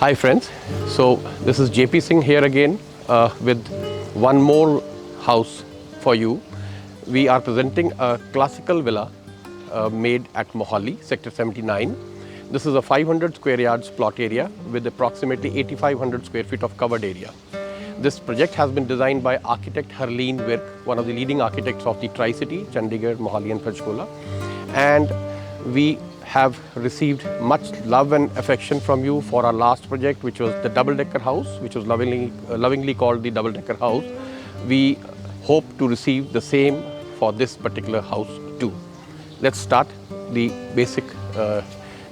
Hi friends, so this is JP Singh here again with one more house for you. We are presenting a classical villa made at Mohali, Sector 79. This is a 500 square yards plot area with approximately 8,500 square feet of covered area. This project has been designed by architect Harleen Virk, one of the leading architects of the Tri-City, Chandigarh, Mohali and Panchkula. And we have received much love and affection from you for our last project, which was the double-decker house, which was lovingly called the double-decker house. We hope to receive the same for this particular house too. Let's start the basic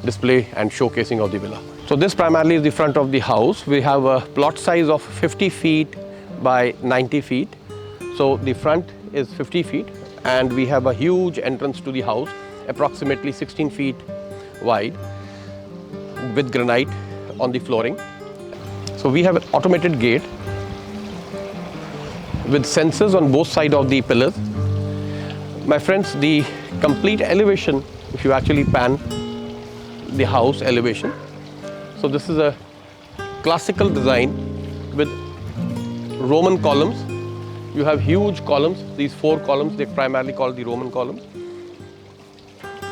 display and showcasing of the villa. So this primarily is the front of the house. We have a plot size of 50 feet by 90 feet. So the front is 50 feet and we have a huge entrance to the house, approximately 16 feet wide with granite on the flooring. So we have an automated gate with sensors on both sides of the pillars. My friends, the complete elevation, if you actually pan the house elevation. So this is a classical design with Roman columns. You have huge columns, these 4 columns, they primarily called the Roman columns.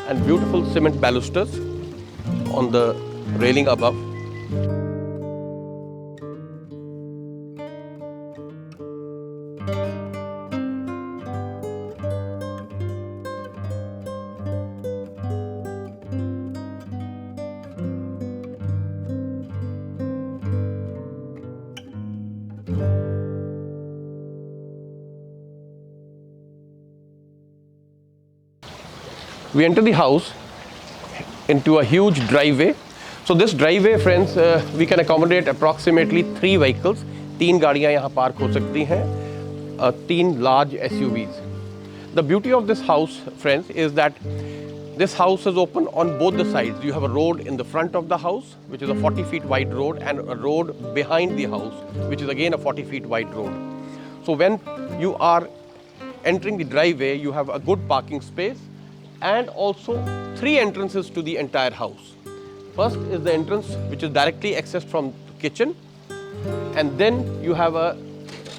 And beautiful cement balusters on the railing above. We enter the house into a huge driveway. So this driveway, friends, we can accommodate approximately 3 vehicles. 3 गाड़ियाँ यहाँ park हो सकती हैं, 3 large SUVs. The beauty of this house, friends, is that this house is open on both the sides. You have a road in the front of the house, which is a 40 feet wide road, and a road behind the house, which is again a 40 feet wide road. So when you are entering the driveway, you have a good parking space and also 3 entrances to the entire house. First is the entrance which is directly accessed from the kitchen, and then you have a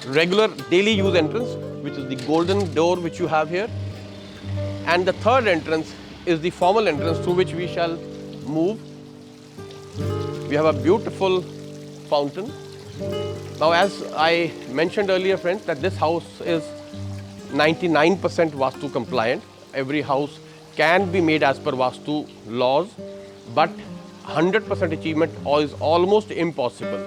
regular daily use entrance which is the golden door which you have here, and the third entrance is the formal entrance through which we shall move. We have a beautiful fountain. Now, as I mentioned earlier, friends, that this house is 99% Vastu compliant. Every house can be made as per Vastu laws, but 100% achievement is almost impossible.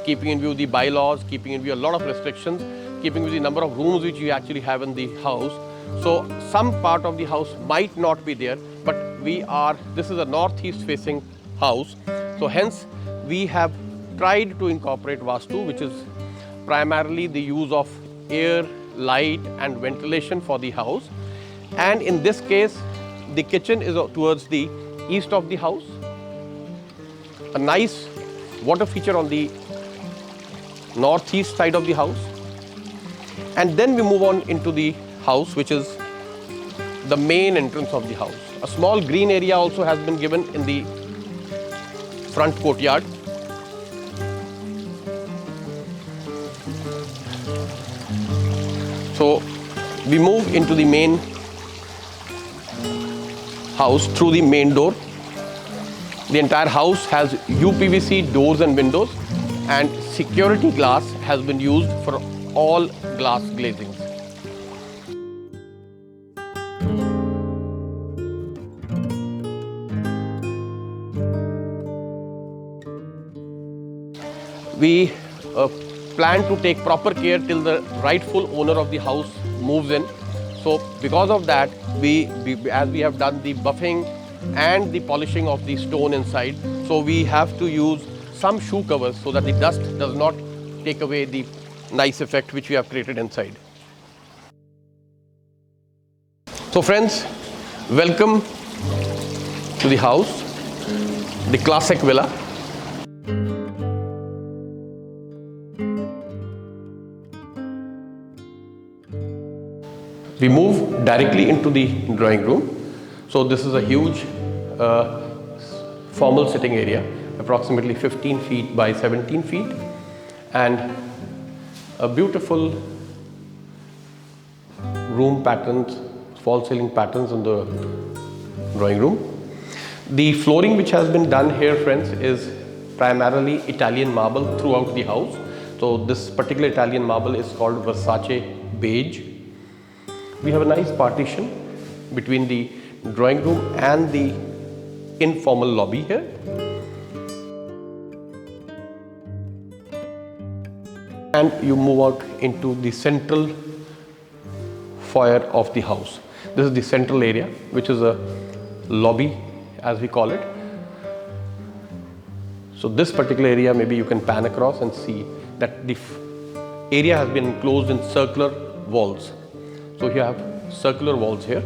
Keeping in view the bylaws, keeping in view a lot of restrictions, keeping in view the number of rooms which you actually have in the house. So some part of the house might not be there, but this is a northeast facing house. So hence we have tried to incorporate Vastu, which is primarily the use of air, light and ventilation for the house. And in this case, the kitchen is towards the east of the house. A nice water feature on the northeast side of the house. And then we move on into the house, which is the main entrance of the house. A small green area also has been given in the front courtyard. So we move into the main house through the main door. The entire house has UPVC doors and windows, and security glass has been used for all glass glazings. We plan to take proper care till the rightful owner of the house moves in. So because of that, as we have done the buffing and the polishing of the stone inside, so we have to use some shoe covers so that the dust does not take away the nice effect which we have created inside. So friends, welcome to the house, the classic villa. We move directly into the drawing room. So this is a huge formal sitting area, approximately 15 feet by 17 feet, and a beautiful room patterns, false ceiling patterns in the drawing room. The flooring which has been done here, friends, is primarily Italian marble throughout the house. So this particular Italian marble is called Versace beige. We have a nice partition between the drawing room and the informal lobby here. And you move out into the central foyer of the house. This is the central area, which is a lobby as we call it. So this particular area, maybe you can pan across and see that the area has been enclosed in circular walls. So you have circular walls here,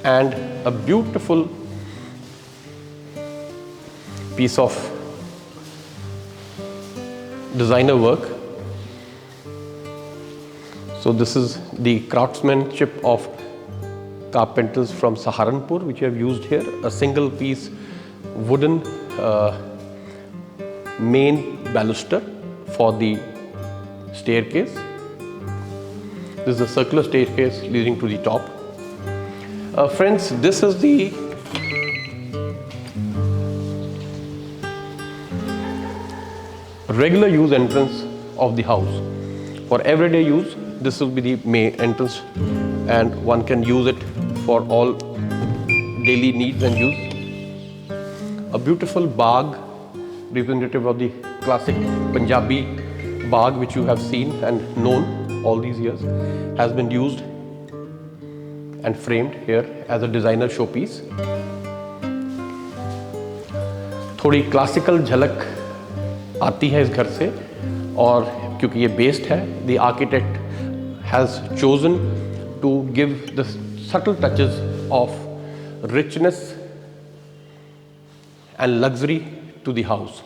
and a beautiful piece of designer work. So this is the craftsmanship of carpenters from Saharanpur, which we have used here. A single piece wooden main baluster for the staircase. This is a circular staircase leading to the top. Friends, this is the regular use entrance of the house. For everyday use, this will be the main entrance, and one can use it for all daily needs and use. A beautiful baag, representative of the classic Punjabi baag which you have seen and known all these years, has been used and framed here as a designer showpiece. थोड़ी classical झलक आती है इस घर से, और क्योंकि ये बेस्ड है, the architect has chosen to give the subtle touches of richness and luxury to the house.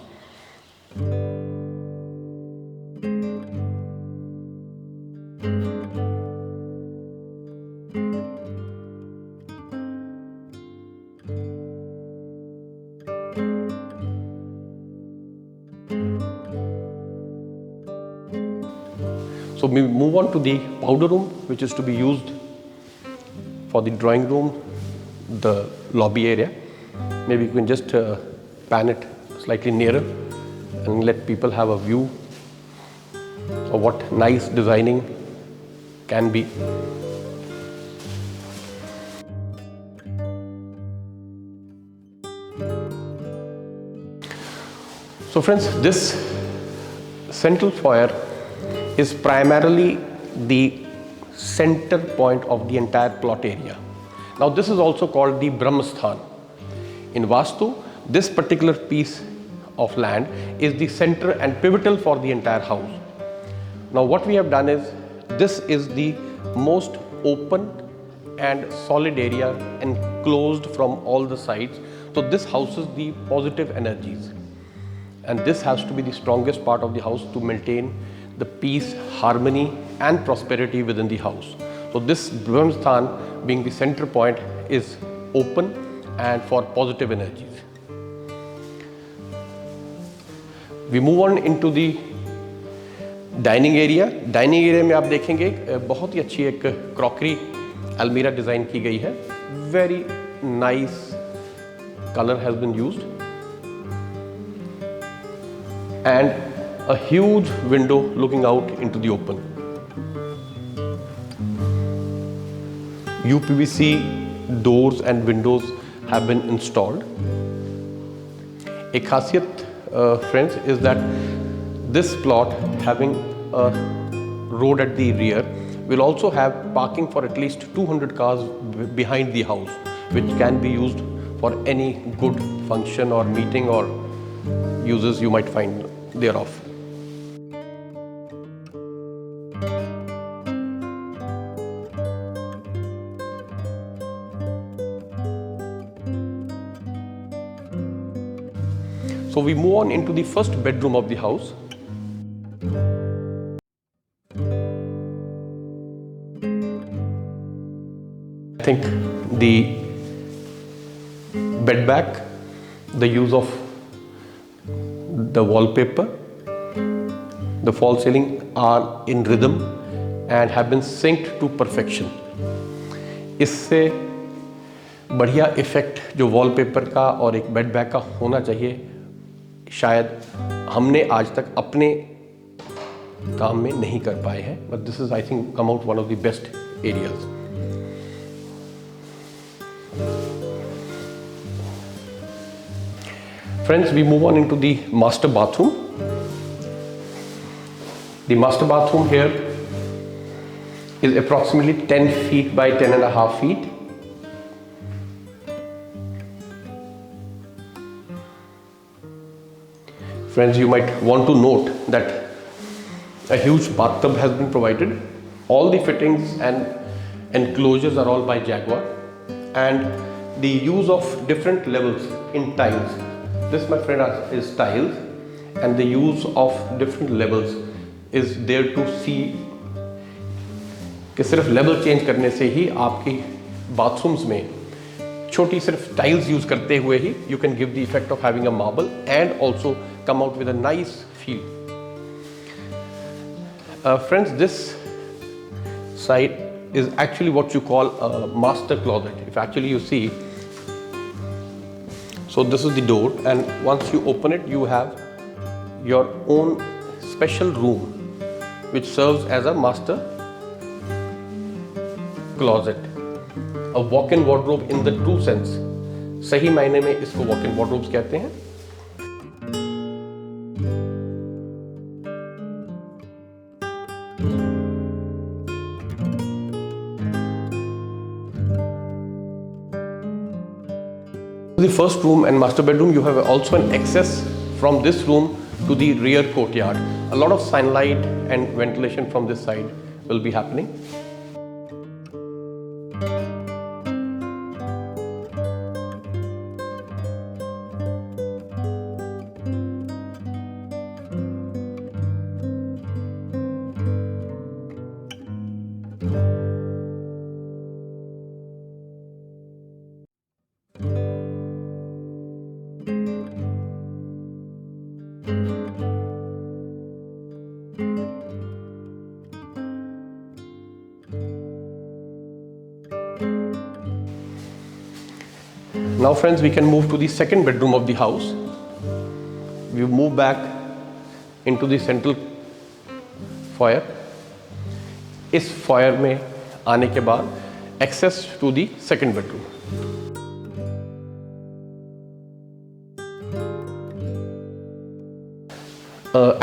So we move on to the powder room, which is to be used for the drawing room, the lobby area. Maybe you can just pan it slightly nearer and let people have a view of what nice designing can be. So friends, this central foyer is primarily the center point of the entire plot area. Now this is also called the Brahmasthan. In Vastu, this particular piece of land is the center and pivotal for the entire house. Now what we have done is, this is the most open and solid area enclosed from all the sides. So this houses the positive energies, and this has to be the strongest part of the house to maintain the peace, harmony and prosperity within the house. So this Brahmasthan, being the center point, is open and for positive energies. We move on into the dining area. Dining area में आप देखेंगे बहुत ही अच्छी एक crockery अलमीरा design की गई है। Very nice colour has been used and a huge window looking out into the open. UPVC doors and windows have been installed. एक खासियत friends is that this plot, having a road at the rear, will also have parking for at least 200 cars behind the house, which can be used for any good function or meeting or uses you might find thereof. So we move on into the first bedroom of the house. I think the bed back, the use of the wallpaper, the fall ceiling are in rhythm and have been synced to perfection. इससे बढ़िया effect जो wallpaper का और एक bed bag का होना चाहिए शायद हमने आज तक अपने काम में नहीं कर पाए हैं, but this is I think come out one of the best areas. Friends, we move on into the master bathroom. The master bathroom here is approximately 10 feet by 10.5 feet. Friends, you might want to note that a huge bathtub has been provided. All the fittings and enclosures are all by Jaguar, and the use of different levels in tiles. This, my friend, is tiles, and the use of different levels is there to see कि सिर्फ level change करने से ही आपकी bathrooms में छोटी सिर्फ tiles use करते हुए ही you can give the effect of having a marble and also come out with a nice feel. Friends, this side is actually what you call a master closet. If actually you see, so this is the door, and once you open it, you have your own special room which serves as a master closet, a walk-in wardrobe in the true sense. सही मायने में इसको walk-in wardrobes कहते हैं. The first room and master bedroom, you have also an access from this room to the rear courtyard. A lot of sunlight and ventilation from this side will be happening. Now friends, we can move to the second bedroom of the house. We move back into the central foyer. इस foyer में आने के बाद access to the second bedroom.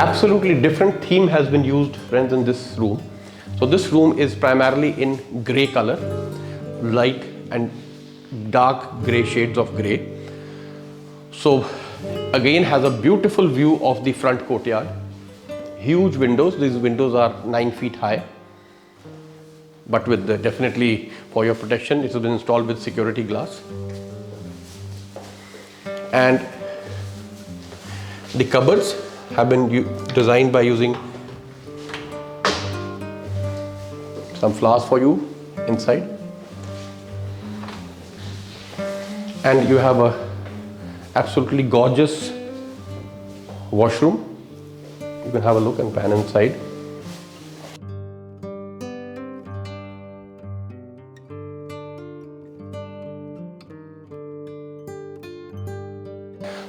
Absolutely different theme has been used, friends, in this room. So this room is primarily in grey color, light and dark grey shades of grey. So again has a beautiful view of the front courtyard. Huge windows. These windows are 9 feet high. but with definitely for your protection, it has been installed with security glass. And the cupboards have been designed by using some flowers for you inside. And you have a absolutely gorgeous washroom. You can have a look and pan inside.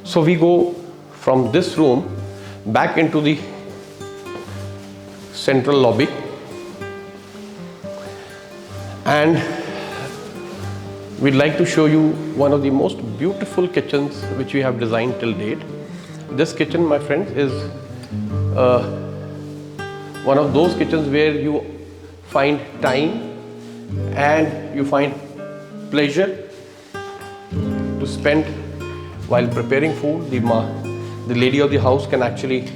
So we go from this room back into the central lobby, and we'd like to show you one of the most beautiful kitchens which we have designed till date. This kitchen, my friends, is one of those kitchens where you find time and you find pleasure to spend while preparing food. The lady of the house can actually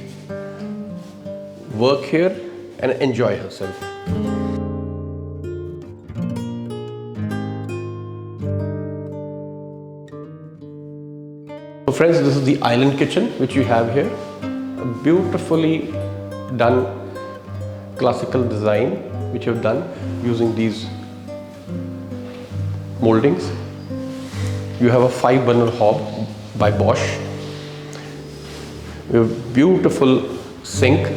work here and enjoy herself. So friends, this is the island kitchen which we have here. A beautifully done classical design which we have done using these moldings. You have a 5-burner hob by Bosch. You have beautiful sink,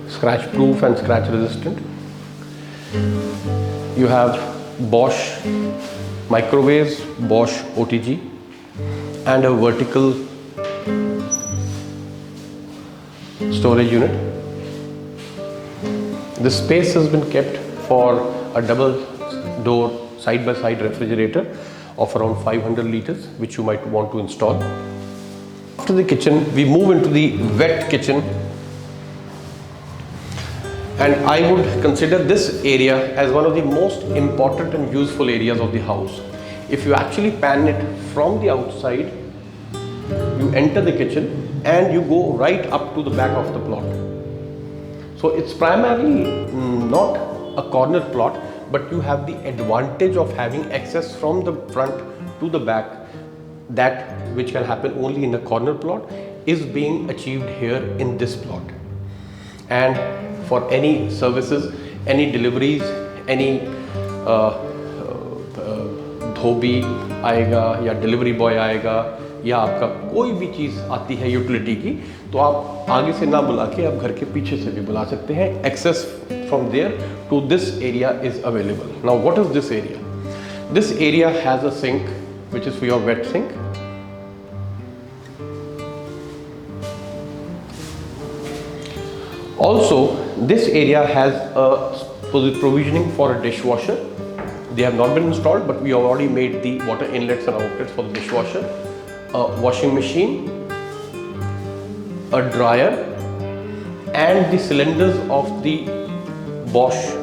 scratch proof and scratch resistant. You have Bosch microwaves, Bosch OTG, and a vertical storage unit. This space has been kept for a double door side-by-side refrigerator of around 500 liters, which you might want to install. After the kitchen, we move into the wet kitchen, and I would consider this area as one of the most important and useful areas of the house. If you actually pan it from the outside, you enter the kitchen and you go right up to the back of the plot. So it's primarily not a corner plot, but you have the advantage of having access from the front to the back. That which can happen only in a corner plot is being achieved here in this plot. And for any services, any deliveries, any धोबी आएगा या delivery boy आएगा या आपका कोई भी चीज़ आती है utility की, तो आप आगे से ना बुला के आप घर के पीछे से भी बुला सकते हैं. Access from there to this area is available. Now what is this area? This area has a sink which is for your wet sink. Also, this area has a provisioning for a dishwasher. They have not been installed, but we have already made the water inlets and outlets for the dishwasher, a washing machine, a dryer, and the cylinders of the Bosch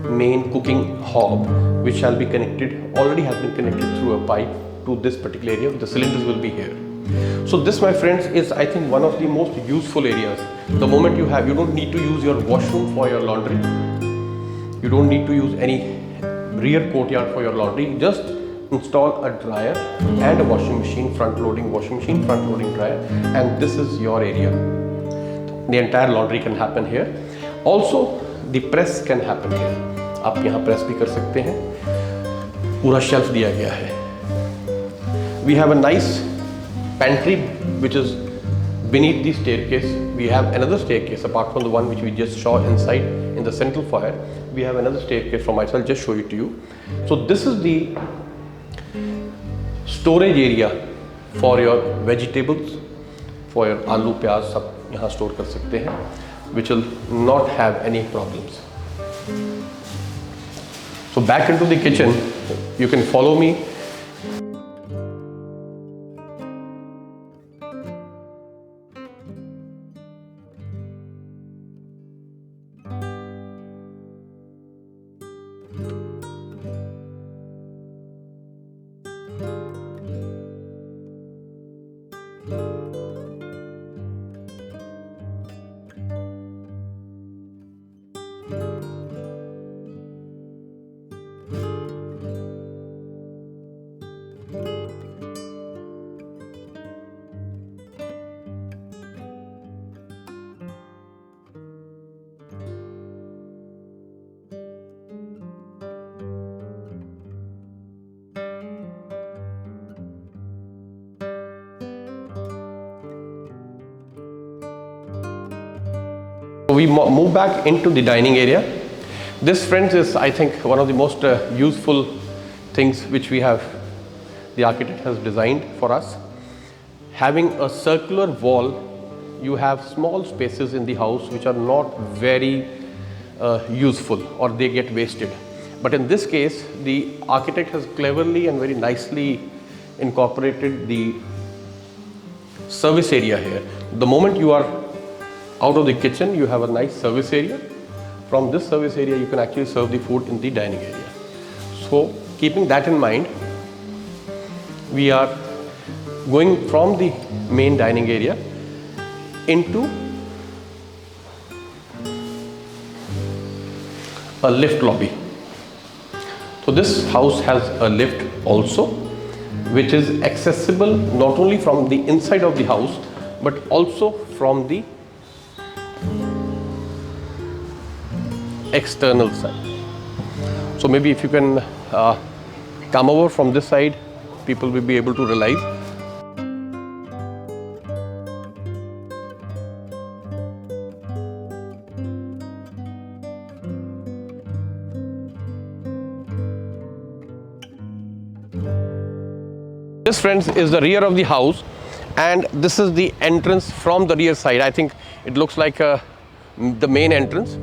main cooking hob, which shall be connected, already has been connected through a pipe to this particular area. The cylinders will be here. So this, my friends, is I think one of the most useful areas. The moment you don't need to use your washroom for your laundry. You don't need to use any rear courtyard for your laundry. Just install a dryer and a washing machine, front loading washing machine, front loading dryer, and this is your area. The entire laundry can happen here. Also, the press can happen here. आप यहाँ press भी कर सकते हैं. पूरा shelf दिया गया है. We have a nice pantry which is beneath the staircase. We have another staircase apart from the one which we just saw inside in the central foyer. We have another staircase from myself. Just show it to you. So this is the storage area for your vegetables, for your aloo, प्याज सब यहाँ store कर सकते हैं, which will not have any problems. So back into the kitchen, you can follow me. We move back into the dining area. This, friends, is I think one of the most useful things which the architect has designed for us. Having a circular wall, you have small spaces in the house which are not very useful, or they get wasted. But in this case, the architect has cleverly and very nicely incorporated the service area here. The moment you are out of the kitchen, you have a nice service area. From this service area, you can actually serve the food in the dining area. So, keeping that in mind, we are going from the main dining area into a lift lobby. So this house has a lift also, which is accessible not only from the inside of the house, but also from the external side. So maybe if you can come over from this side, people will be able to realize. This, friends, is the rear of the house, and this is the entrance from the rear side. I think it looks like the main entrance.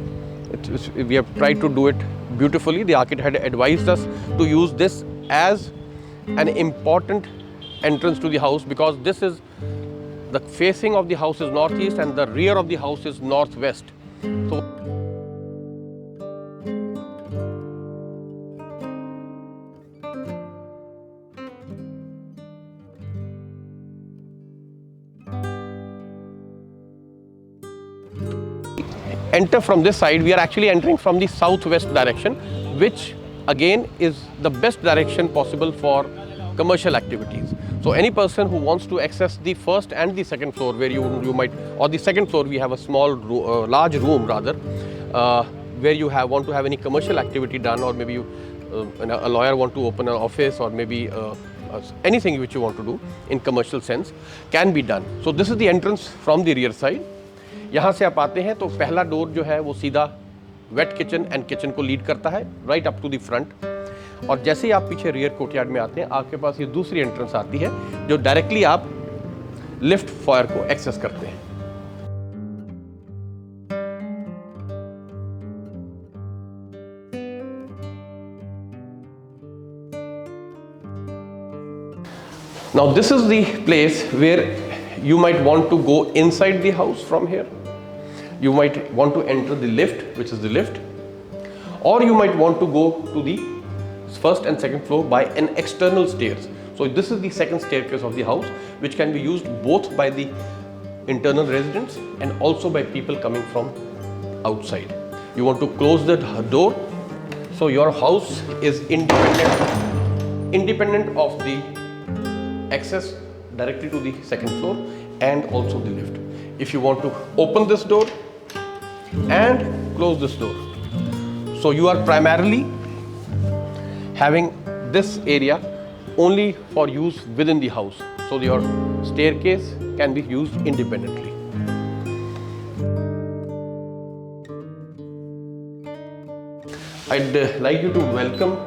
We have tried to do it beautifully. The architect had advised us to use this as an important entrance to the house, because this is the facing of the house is northeast and the rear of the house is northwest. So enter from this side, we are actually entering from the southwest direction, which again is the best direction possible for commercial activities. So any person who wants to access the first and the second floor, where you might, or the second floor, we have a small, large room rather, where you want to have any commercial activity done, or maybe a lawyer want to open an office, or maybe anything which you want to do in commercial sense can be done. So this is the entrance from the rear side. यहाँ से आप आते हैं तो पहला door जो है वो सीधा वेट किचन एंड किचन को लीड करता है right up to the front, और जैसे ही आप पीछे रियर कोर्टयार्ड में आते हैं, आपके पास ये दूसरी एंट्रेंस आती है जो डायरेक्टली आप लिफ्ट फॉयर को एक्सेस करते हैं. Now this is the place where you might want to go inside the house from here. You might want to enter the lift, which is the lift, or you might want to go to the first and second floor by an external stairs. So this is the second staircase of the house, which can be used both by the internal residents and also by people coming from outside. You want to close the door, so your house is independent of the access directly to the second floor and also the lift. If you want to open this door and close this door, so you are primarily having this area only for use within the house, so your staircase can be used independently. I'd like you to welcome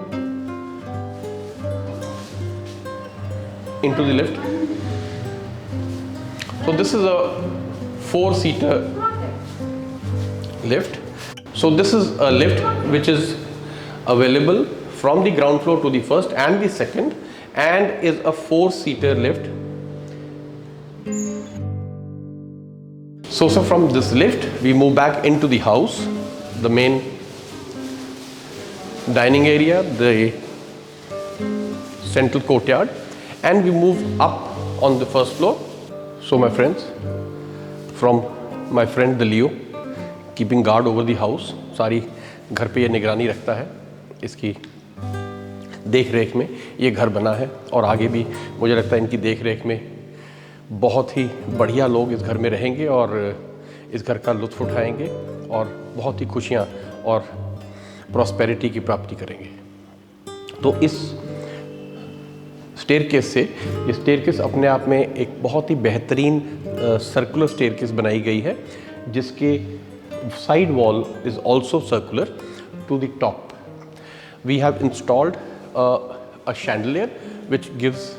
into the lift. So this is a 4-seater lift. So this is a lift which is available from the ground floor to the first and the second, and is a 4-seater lift. So from this lift we move back into the house, the main dining area, the central courtyard, and we move up on the first floor. So my friends, from my friend the Leo, keeping guard over the house, सारी घर पे ये निगरानी रखता है, इसकी देख रेख में ये घर बना है, और आगे भी मुझे लगता है इनकी देख रेख में बहुत ही बढ़िया लोग इस घर में रहेंगे और इस घर का लुत्फ़ उठाएंगे और बहुत ही खुशियाँ और प्रॉस्पेरिटी की प्राप्ति करेंगे. तो इस स्टेयरकेस से, ये स्टेयरकेस अपने आप में एक बहुत ही बेहतरीन सर्कुलर स्टेयरकेस बनाई गई है, जिसके side wall is also circular to the top. We have installed a chandelier which gives,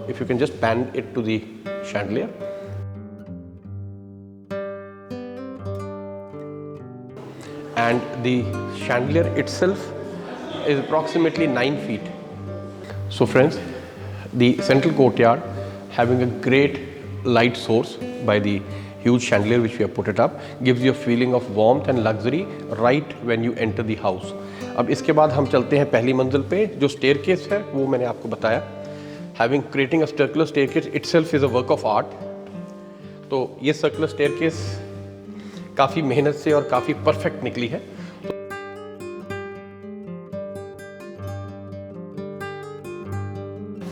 if you can just pan it to the chandelier. And the chandelier itself is approximately 9 feet. So friends, the central courtyard having a great light source by the huge chandelier which we have put it up gives you a feeling of warmth and luxury right when you enter the house. अब इसके बाद हम चलते हैं पहली मंजिल पे. जो staircase है वो मैंने आपको बताया. Having creating a circular staircase itself is a work of art. तो ये circular staircase काफ़ी मेहनत से और काफ़ी परफेक्ट निकली है.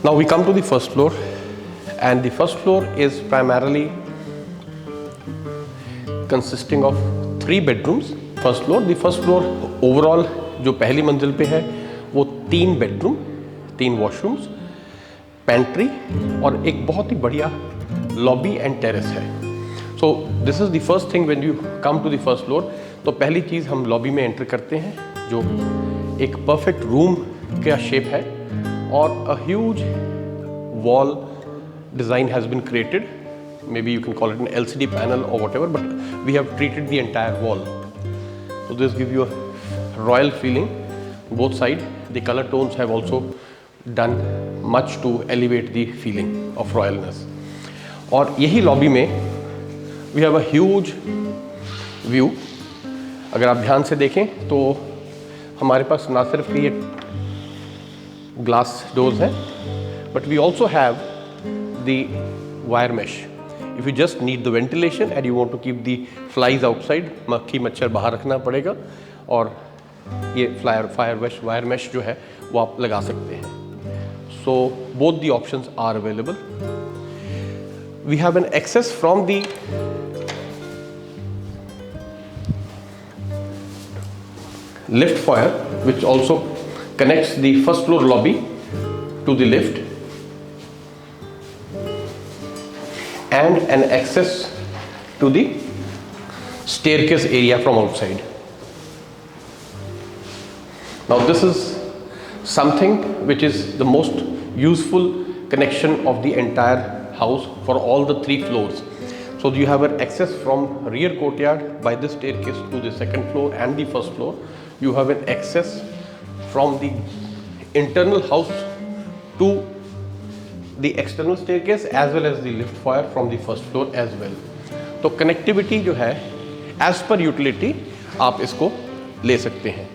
Now we come to the first floor, and the first floor is primarily consisting of 3 bedrooms. First floor overall जो पहली मंजिल पे है वो 3 बेडरूम, 3 वॉशरूम्स, पेंट्री और एक बहुत ही बढ़िया लॉबी एंड टेरेस है. So this is the first thing when you come to the first floor. तो पहली चीज़ हम लॉबी में एंटर करते हैं जो एक परफेक्ट रूम का शेप है और a huge wall design has been created. Maybe you can call it an LCD panel or whatever, but we have treated the entire wall. So this gives you a royal feeling. Both sides, the color tones have also done much to elevate the feeling of royalness. और यही lobby में we have a huge view. अगर आप ध्यान से देखें तो हमारे पास ना सिर्फ ये ग्लास डोर्स हैं, but we also have the wire mesh. If you just need the ventilation and you want to keep the flies outside, मक्खी मच्छर बाहर रखना पड़ेगा और ये wire mesh जो है वो आप लगा सकते हैं. So both the options are available. We have an access from the lift foyer which also connects the first floor lobby to the lift, and an access to the staircase area from outside. Now this is something which is the most useful connection of the entire house for all the 3 floors. So you have an access from rear courtyard by this staircase to the second floor and the first floor. You have an access from the internal house to the external staircase as well as the lift foyer from the first floor as well. तो connectivity जो है as per utility आप इसको ले सकते हैं.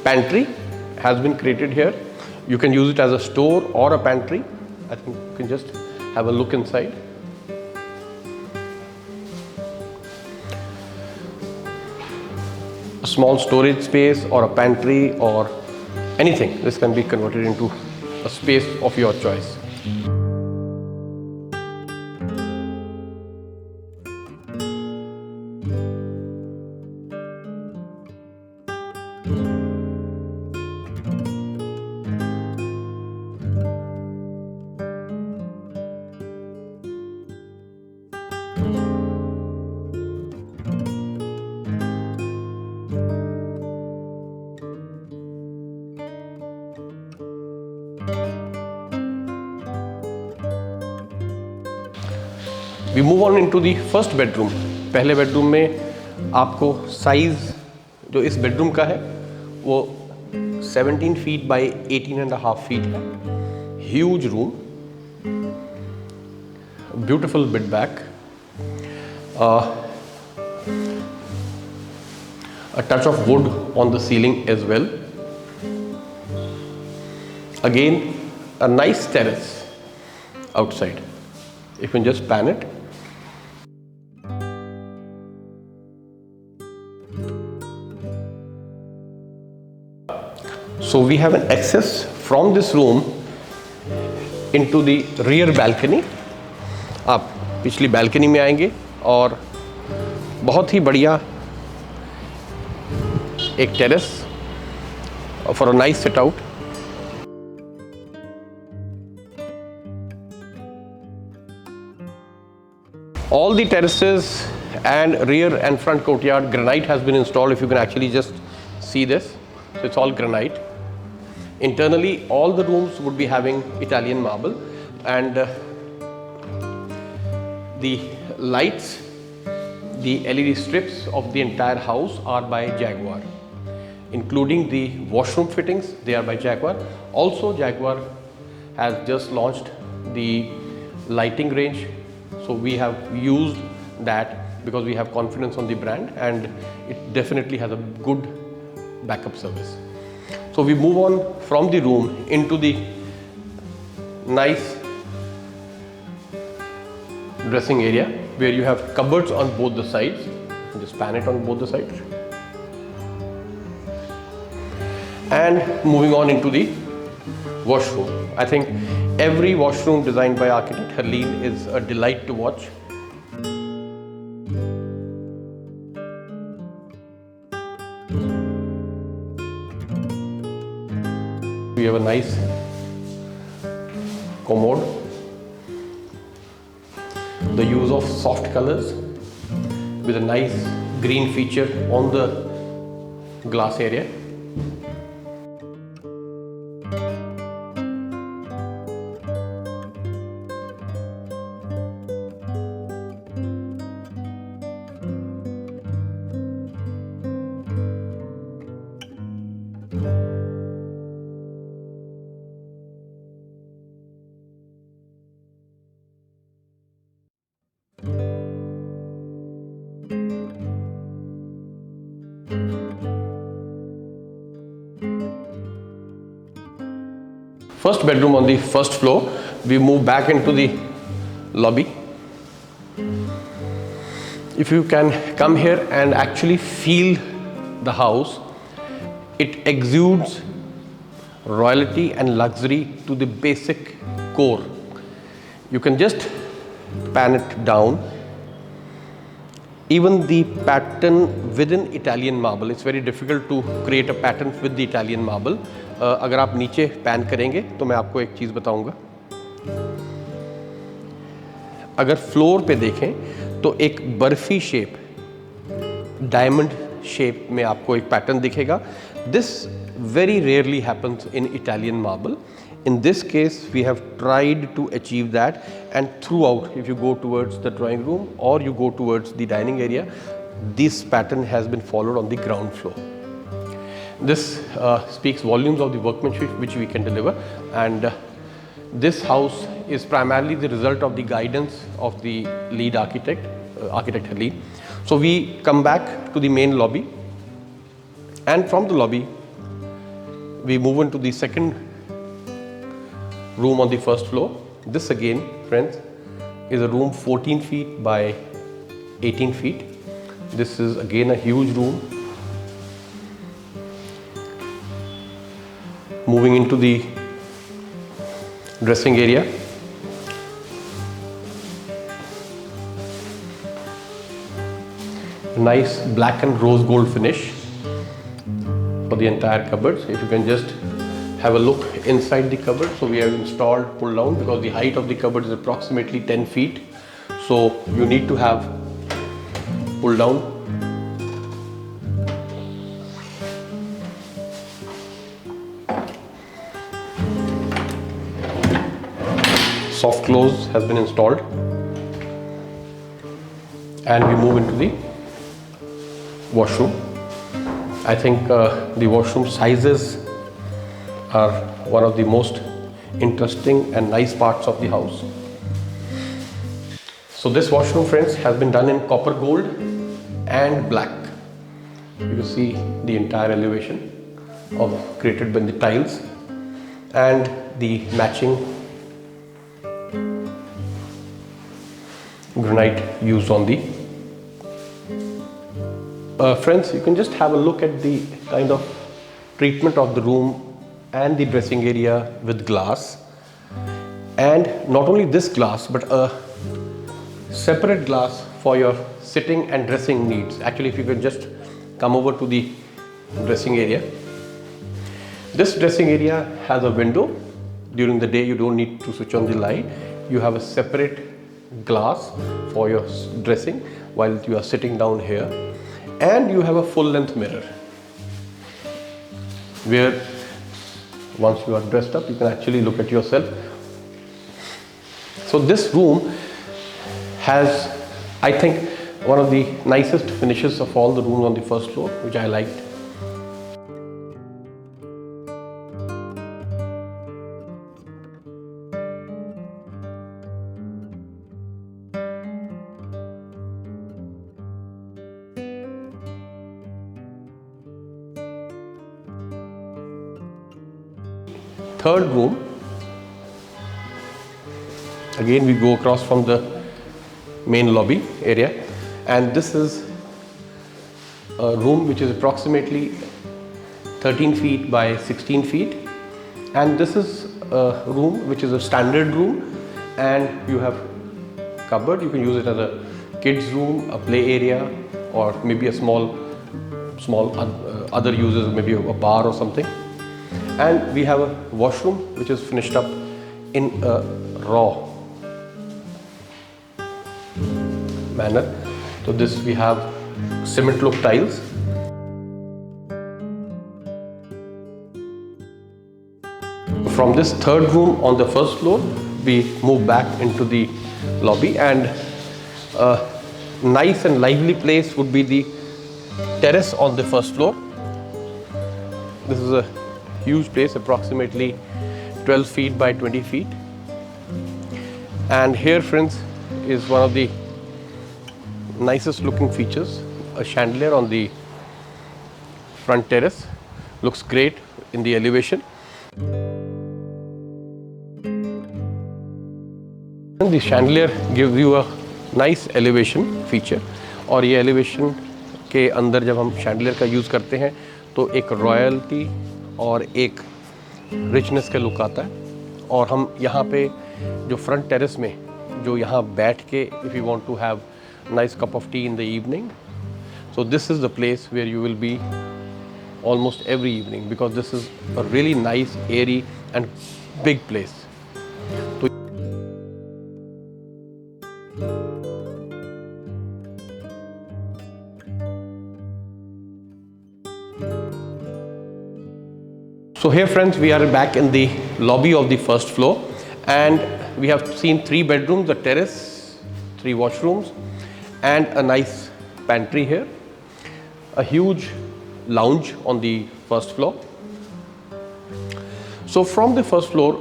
Pantry has been created here. You can use it as a store or a pantry. I think you can just have a look inside. A small storage space or a pantry or anything. This can be converted into a space of your choice. We move on into the first bedroom. पहले bedroom में आपको size जो इस bedroom का है वो 17 feet by 18.5 feet है. Huge room, beautiful bed back, a touch of wood on the ceiling as well. Again, a nice terrace outside. You can just pan it. So we have an access from this room into the rear balcony. आप पिछली balcony में आएंगे और बहुत ही बढ़िया एक terrace for a nice sit out. All the terraces and rear and front courtyard, granite has been installed. If you can actually just see this, so it's all granite. Internally, all the rooms would be having Italian marble, and the lights, the LED strips of the entire house are by Jaguar, including the washroom fittings. They are by Jaguar. Also, Jaguar has just launched the lighting range, so we have used that because we have confidence on the brand, and it definitely has a good backup service. So we move on from the room into the nice dressing area where you have cupboards on both the sides. Just pan it on both the sides. And moving on into the washroom. I think every washroom designed by architect Harleen is a delight to watch. We have a nice commode. The use of soft colors with a nice green feature on the glass area. First bedroom on the first floor. We move back into the lobby. If you can come here and actually feel the house, it exudes royalty and luxury to the basic core. You can just pan it down. Even the pattern within Italian marble, it's very difficult to create a pattern with the Italian marble. अगर आप नीचे pan करेंगे तो मैं आपको एक चीज़ बताऊंगा. अगर फ्लोर पे देखें तो एक बर्फी शेप, डायमंड शेप में आपको एक पैटर्न दिखेगा. This very rarely happens in Italian marble. In this case, we have tried to achieve that, and throughout, if you go towards the drawing room or you go towards the dining area, this pattern has been followed on the ground floor. This speaks volumes of the workmanship which we can deliver, and this house is primarily the result of the guidance of the lead architect, architect Harleen. So we come back to the main lobby, and from the lobby we move into the second room on the first floor. This again, friends, is a room 14 feet by 18 feet. This is again a huge room. Moving into the dressing area. Nice black and rose gold finish for the entire cupboards. If you can just have a look inside the cupboard. So we have installed pull down because the height of the cupboard is approximately 10 feet. So you need to have pull down. Soft close has been installed, and we move into the washroom. I think the washroom sizes are one of the most interesting and nice parts of the house. So this washroom, friends, has been done in copper gold and black. You can see the entire elevation of created by the tiles and the matching granite used on the friends. You can just have a look at the kind of treatment of the room and the dressing area with glass, and not only this glass but a separate glass for your sitting and dressing needs. Actually, if you can just come over to the dressing area, this dressing area has a window. During the day you don't need to switch on the light. You have a separate glass for your dressing while you are sitting down here, and you have a full length mirror where once you are dressed up you can actually look at yourself. So this room has, I think, one of the nicest finishes of all the rooms on the first floor, which I liked. Third room, again we go across from the main lobby area, and this is a room which is approximately 13 feet by 16 feet, and this is a room which is a standard room, and you have cupboard. You can use it as a kids room, a play area, or maybe a small other uses, maybe a bar or something. And we have a washroom which is finished up in a raw manner. So this we have cement look tiles. From this third room on the first floor, we move back into the lobby, and a nice and lively place would be the terrace on the first floor. This is a huge place, approximately 12 feet by 20 feet. And here, friends, is one of the nicest looking features, a chandelier on the front terrace. Looks great in the elevation. And the chandelier gives you a nice elevation feature, और ये elevation के अंदर जब हम chandelier का use करते हैं तो एक रॉयल्टी और एक रिचनेस का लुक आता है। और हम यहाँ पे जो फ्रंट टेरेस में जो यहाँ बैठ के if you want to have nice cup of tea in the evening, so this is the place where you will be almost every evening, because this is a really nice, airy and big place. So here, friends, we are back in the lobby of the first floor, and we have seen 3 bedrooms, a terrace, 3 washrooms, and a nice pantry here, a huge lounge on the first floor. So from the first floor,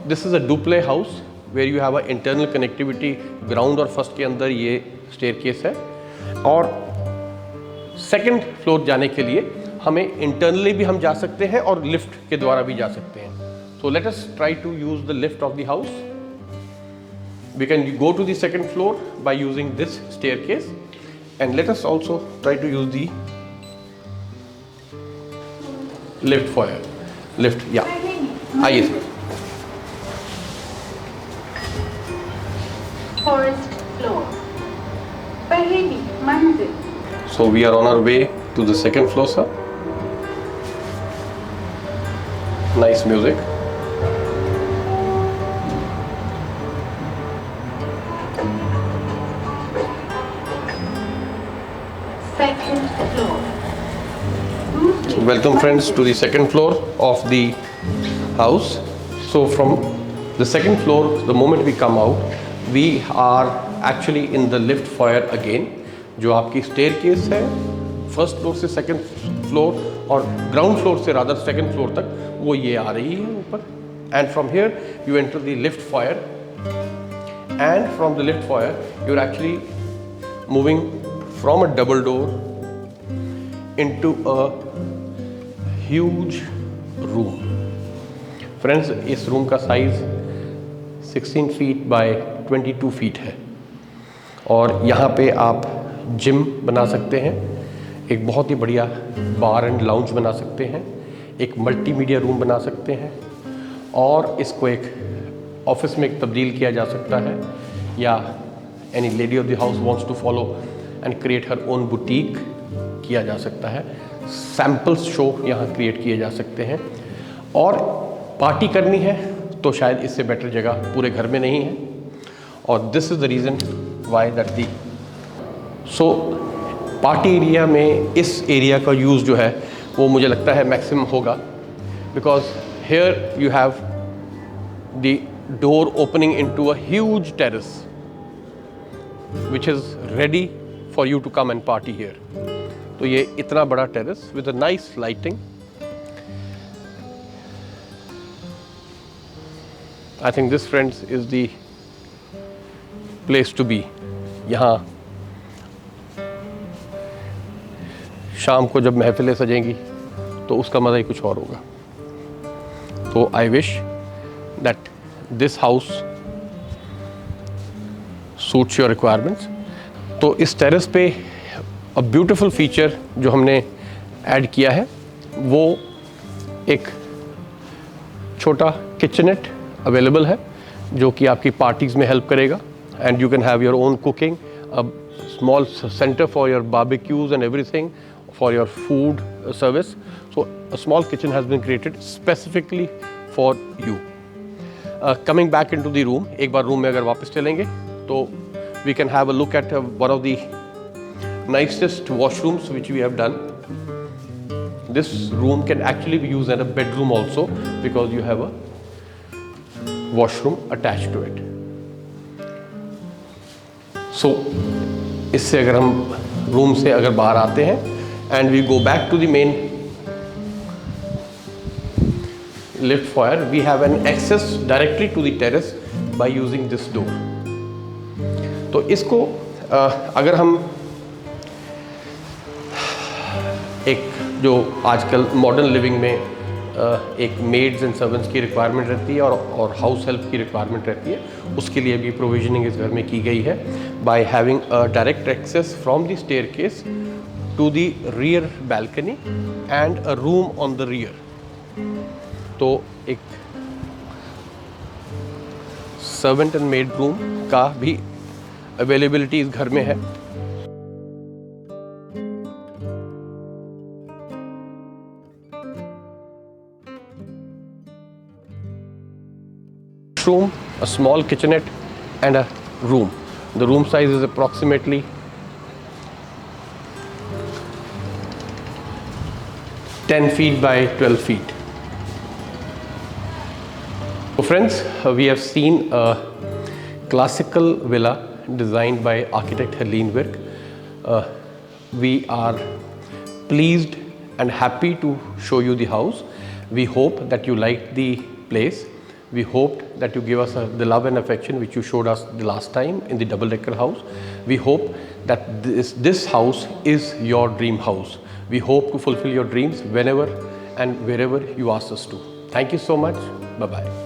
this is a duplex house where you have an internal connectivity. Ground और first के अंदर ये staircase है, और second floor जाने के लिए हमें internally भी हम जा सकते हैं और lift के द्वारा भी जा सकते हैं. So let us try to use the lift of the house. We can go to the second floor by using this staircase, and let us also try to use the lift foyer. Lift, yeah. आइए. First floor. पहली मंजिल. So we are on our way to the second floor, sir. Nice music. Second floor. Welcome, friends, to the second floor of the house. So from the second floor, the moment we come out, we are actually in the lift foyer again. जो आपकी staircase है first floor से second floor और ground floor से rather second floor तक, वो ये आ रही है ऊपर. And from here you enter the lift foyer, and from the lift foyer you are actually moving from a double door into a huge room. Friends, इस room का साइज 16 फीट बाय 22 फीट है, और यहाँ पे आप gym बना सकते हैं, एक बहुत ही बढ़िया बार एंड लाउंज बना सकते हैं, एक मल्टीमीडिया रूम बना सकते हैं, और इसको एक ऑफिस में तब्दील किया जा सकता है, या any lady of the house wants to follow and create her own boutique किया जा सकता है. सैम्पल्स शो यहाँ क्रिएट किए जा सकते हैं, और पार्टी करनी है तो शायद इससे बेटर जगह पूरे घर में नहीं है. और this is the reason why that the so party area में इस एरिया का यूज़ जो है वो मुझे लगता है मैक्सिमम होगा, because here you have the door opening into a huge terrace which is ready for you to come and party here. तो ये इतना बड़ा terrace with a nice lighting, I think this friends is the place to be. यहाँ शाम को जब महफिलें सजेंगी तो उसका मज़ा ही कुछ और होगा। तो I wish that this house suits your requirements. तो इस टेरेस पे अ ब्यूटीफुल फीचर जो हमने ऐड किया है वो एक छोटा किचनेट अवेलेबल है जो कि आपकी पार्टीज़ में हेल्प करेगा, and you can have your own cooking, a small centre for your barbecues and everything for your food service. So a small kitchen has been created specifically for you. Coming back into the room, एक बार room में अगर वापस चलेंगे तो we can have a look at one of the nicest washrooms which we have done. This room can actually be used as a bedroom also because you have a washroom attached to it. So इससे अगर हम room से अगर बाहर आते हैं and we go back to the main lift foyer, we have an access directly to the terrace by using this door. तो इसको अगर हम एक जो आजकल मॉडर्न लिविंग में एक मेड्स एंड सर्वेंट्स की रिक्वायरमेंट रहती है और हाउस हेल्प की रिक्वायरमेंट रहती है, उसके लिए भी प्रोविजनिंग इस घर में की गई है by having a direct access from the staircase to the rear balcony and a room on the rear. तो एक सर्वेंट एंड मेड रूम का भी अवेलेबिलिटी इस घर में है। Room, a small kitchenette and a room. The room size is approximately 10 feet by 12 feet. So friends, we have seen a classical villa designed by architect Helene Wirk. We are pleased and happy to show you the house. We hope that you liked the place. We hoped that you give us the love and affection which you showed us the last time in the double-decker house. We hope that this house is your dream house. We hope to fulfill your dreams whenever and wherever you ask us to. Thank you so much. Bye-bye.